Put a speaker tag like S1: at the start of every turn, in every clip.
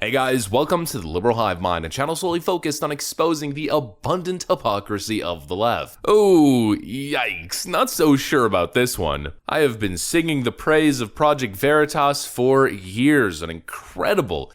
S1: Hey guys, welcome to the Liberal Hive Mind, a channel solely focused on exposing the abundant hypocrisy of the left. Oh, yikes, not so sure about this one. I have been singing the praise of Project Veritas for years, an incredible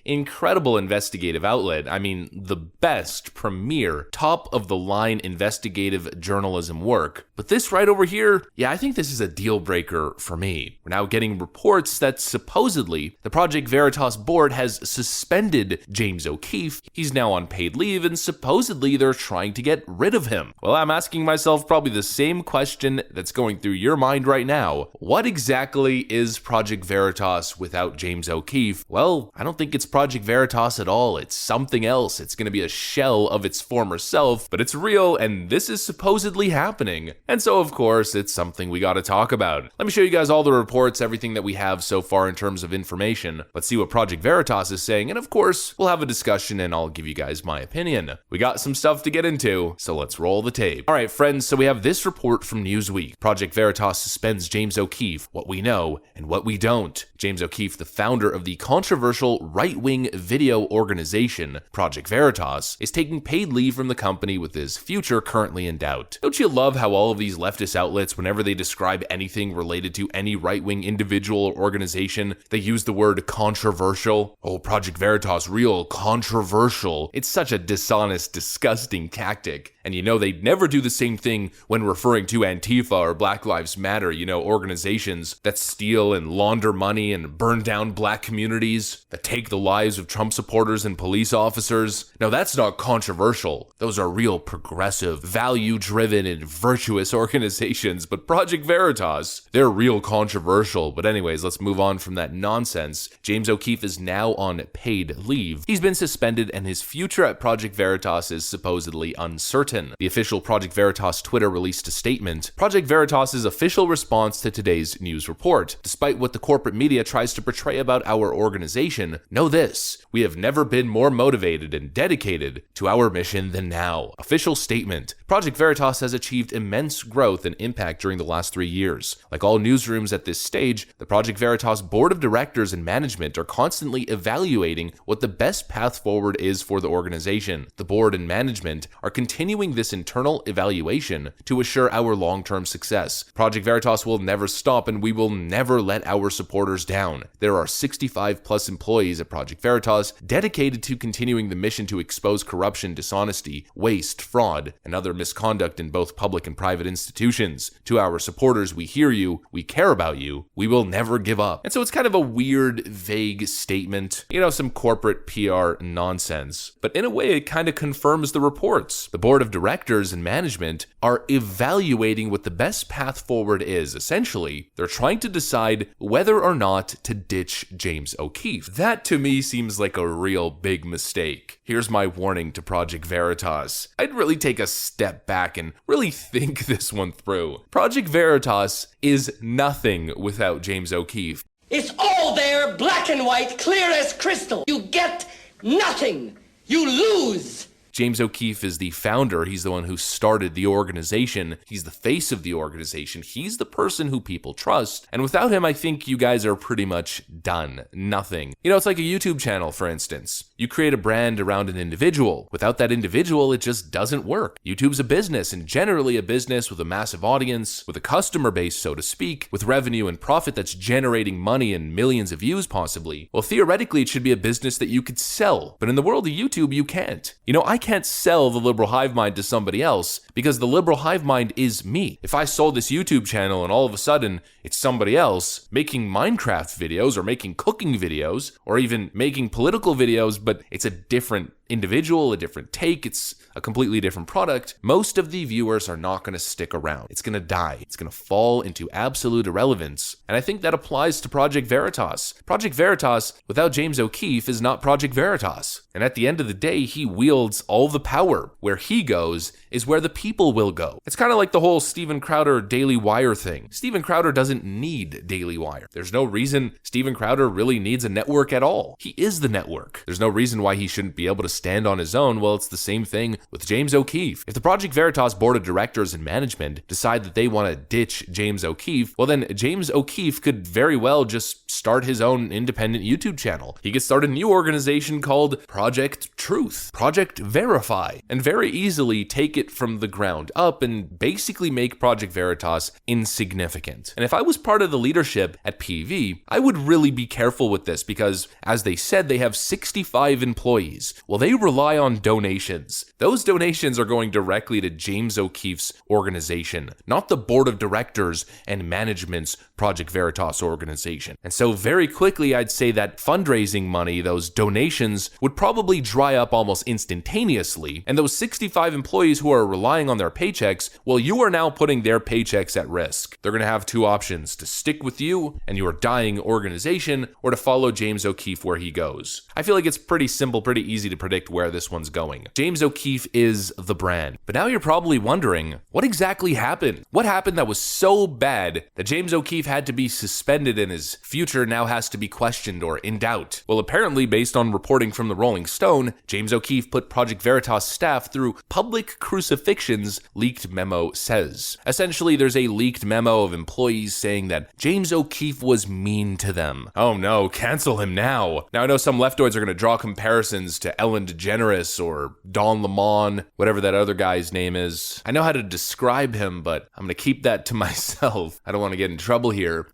S1: investigative outlet. I mean, the best, premier, top-of-the-line investigative journalism work. But this right over here, yeah, I think this is a deal breaker for me. We're now getting reports that supposedly the Project Veritas board has suspended James O'Keefe. He's now on paid leave and supposedly they're trying to get rid of him. Well, I'm asking myself probably the same question that's going through your mind right now. What exactly is Project Veritas without James O'Keefe? Well, I don't think it's Project Veritas at all. It's something else. It's going to be a shell of its former self, but it's real and this is supposedly happening. And so, of course, it's something we got to talk about. Let me show you guys all the reports, everything that we have so far in terms of information. Let's see what Project Veritas is saying, and of course, we'll have a discussion and I'll give you guys my opinion. We got some stuff to get into, so let's roll the tape. All right, friends, so we have this report from Newsweek. Project Veritas suspends James O'Keefe, what we know and what we don't. James O'Keefe, the founder of the controversial right-wing video organization, Project Veritas, is taking paid leave from the company with his future currently in doubt. Don't you love how all of these leftist outlets, whenever they describe anything related to any right-wing individual or organization, they use the word controversial? Oh, Project Veritas, real controversial. It's such a dishonest, disgusting tactic. And you know they'd never do the same thing when referring to Antifa or Black Lives Matter, you know, organizations that steal and launder money and burn down black communities, that take the lives of Trump supporters and police officers. No, that's not controversial. Those are real progressive, value-driven, and virtuous organizations. But Project Veritas, they're real controversial. But anyways, let's move on from that nonsense. James O'Keefe is now on paid leave. He's been suspended and his future at Project Veritas is supposedly uncertain. The official Project Veritas Twitter released a statement. Project Veritas's official response to today's news report. Despite what the corporate media tries to portray about our organization, know this: we have never been more motivated and dedicated to our mission than now. Official statement. Project Veritas has achieved immense growth and impact during the last 3 years. Like all newsrooms at this stage, the Project Veritas board of directors and management are constantly evaluating what the best path forward is for the organization. The board and management are continuing this internal evaluation to assure our long-term success. Project Veritas will never stop and we will never let our supporters down. There are 65 plus employees at Project Veritas dedicated to continuing the mission to expose corruption, dishonesty, waste, fraud, and other misconduct in both public and private institutions. To our supporters, we hear you, we care about you, we will never give up. And so it's kind of a weird, vague statement, you know, some corporate PR nonsense. But in a way, it kind of confirms the reports. The board of directors and management are evaluating what the best path forward is. Essentially, they're trying to decide whether or not to ditch James O'Keefe. That to me seems like a real big mistake. Here's my warning to Project Veritas. I'd really take a step back and really think this one through. Project Veritas is nothing without James O'Keefe.
S2: It's all there, black and white, clear as crystal. You get nothing. You lose.
S1: James O'Keefe is the founder. He's the one who started the organization. He's the face of the organization. He's the person who people trust. And without him, I think you guys are pretty much done. Nothing. You know, it's like a YouTube channel, for instance. You create a brand around an individual. Without that individual, it just doesn't work. YouTube's a business, and generally a business with a massive audience, with a customer base, so to speak, with revenue and profit that's generating money and millions of views possibly. Well, theoretically, it should be a business that you could sell. But in the world of YouTube, you can't. You know, I can't sell the Liberal Hive Mind to somebody else because the Liberal Hive Mind is me. If I sold this YouTube channel and all of a sudden it's somebody else making Minecraft videos or making cooking videos or even making political videos, but it's a different individual, a different take, it's a completely different product, most of the viewers are not going to stick around. It's going to die. It's going to fall into absolute irrelevance. And I think that applies to Project Veritas. Project Veritas, without James O'Keefe, is not Project Veritas. And at the end of the day, he wields all the power. Where he goes is where the people will go. It's kind of like the whole Steven Crowder Daily Wire thing. Steven Crowder doesn't need Daily Wire. There's no reason Steven Crowder really needs a network at all. He is the network. There's no reason why he shouldn't be able to stand on his own. Well, it's the same thing with James O'Keefe. If the Project Veritas board of directors and management decide that they want to ditch James O'Keefe, well then James O'Keefe could very well just start his own independent YouTube channel. He could start a new organization called Project Truth, Project Verify, and very easily take it from the ground up and basically make Project Veritas insignificant. And if I was part of the leadership at PV, I would really be careful with this because, as they said, they have 65 employees. Well, they rely on donations. Those donations are going directly to James O'Keefe's organization, not the board of directors and management's Project Veritas organization. And so very quickly, I'd say that fundraising money, those donations, would probably dry up almost instantaneously. And those 65 employees who are relying on their paychecks, well, you are now putting their paychecks at risk. They're going to have two options: to stick with you and your dying organization, or to follow James O'Keefe where he goes. I feel like it's pretty simple, pretty easy to predict where this one's going. James O'Keefe is the brand. But now you're probably wondering, what exactly happened? What happened that was so bad that James O'Keefe had to be suspended and his future now has to be questioned or in doubt? Well, apparently, based on reporting from the Rolling Stone, James O'Keefe put Project Veritas staff through public crucifixions, leaked memo says. Essentially, there's a leaked memo of employees saying that James O'Keefe was mean to them. Oh no, cancel him now. Now I know some leftoids are going to draw comparisons to Ellen DeGeneres or Don Lemon, whatever that other guy's name is. I know how to describe him, but I'm going to keep that to myself. I don't want to get in trouble here.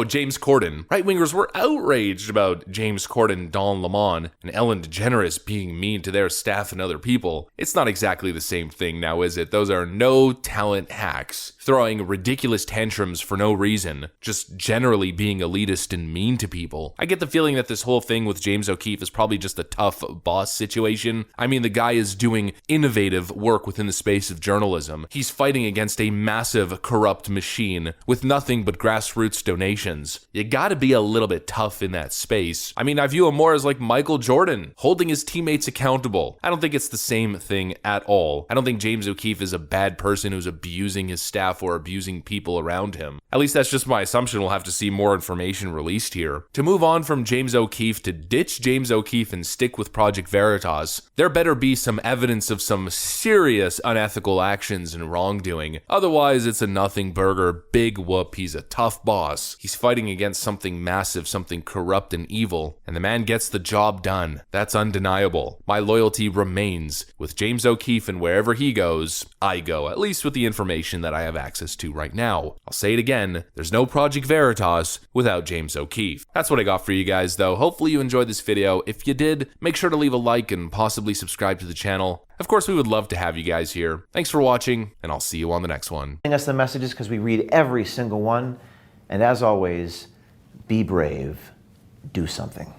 S1: James Corden. Right-wingers were outraged about James Corden, Don Lemon, and Ellen DeGeneres being mean to their staff and other people. It's not exactly the same thing now, is it? Those are no talent hacks, throwing ridiculous tantrums for no reason, just generally being elitist and mean to people. I get the feeling that this whole thing with James O'Keefe is probably just a tough boss situation. I mean, the guy is doing innovative work within the space of journalism. He's fighting against a massive corrupt machine with nothing but grassroots donations. You gotta be a little bit tough in that space. I mean, I view him more as like Michael Jordan, holding his teammates accountable. I don't think it's the same thing at all. I don't think James O'Keefe is a bad person who's abusing his staff or abusing people around him. At least that's just my assumption. We'll have to see more information released here. To move on from James O'Keefe, to ditch James O'Keefe and stick with Project Veritas, there better be some evidence of some serious unethical actions and wrongdoing. Otherwise, it's a nothing burger, big whoop. He's a tough boss. He's fighting against something massive, something corrupt and evil, and the man gets the job done. That's undeniable. My loyalty remains with James O'Keefe, and wherever he goes, I go, at least with the information that I have access to right now. I'll say it again, there's no Project Veritas without James O'Keefe. That's what I got for you guys though. Hopefully you enjoyed this video. If you did, make sure to leave a like and possibly subscribe to the channel. Of course, we would love to have you guys here. Thanks for watching, and I'll see you on the next one.
S3: Send us the messages because we read every single one. And as always, be brave, do something.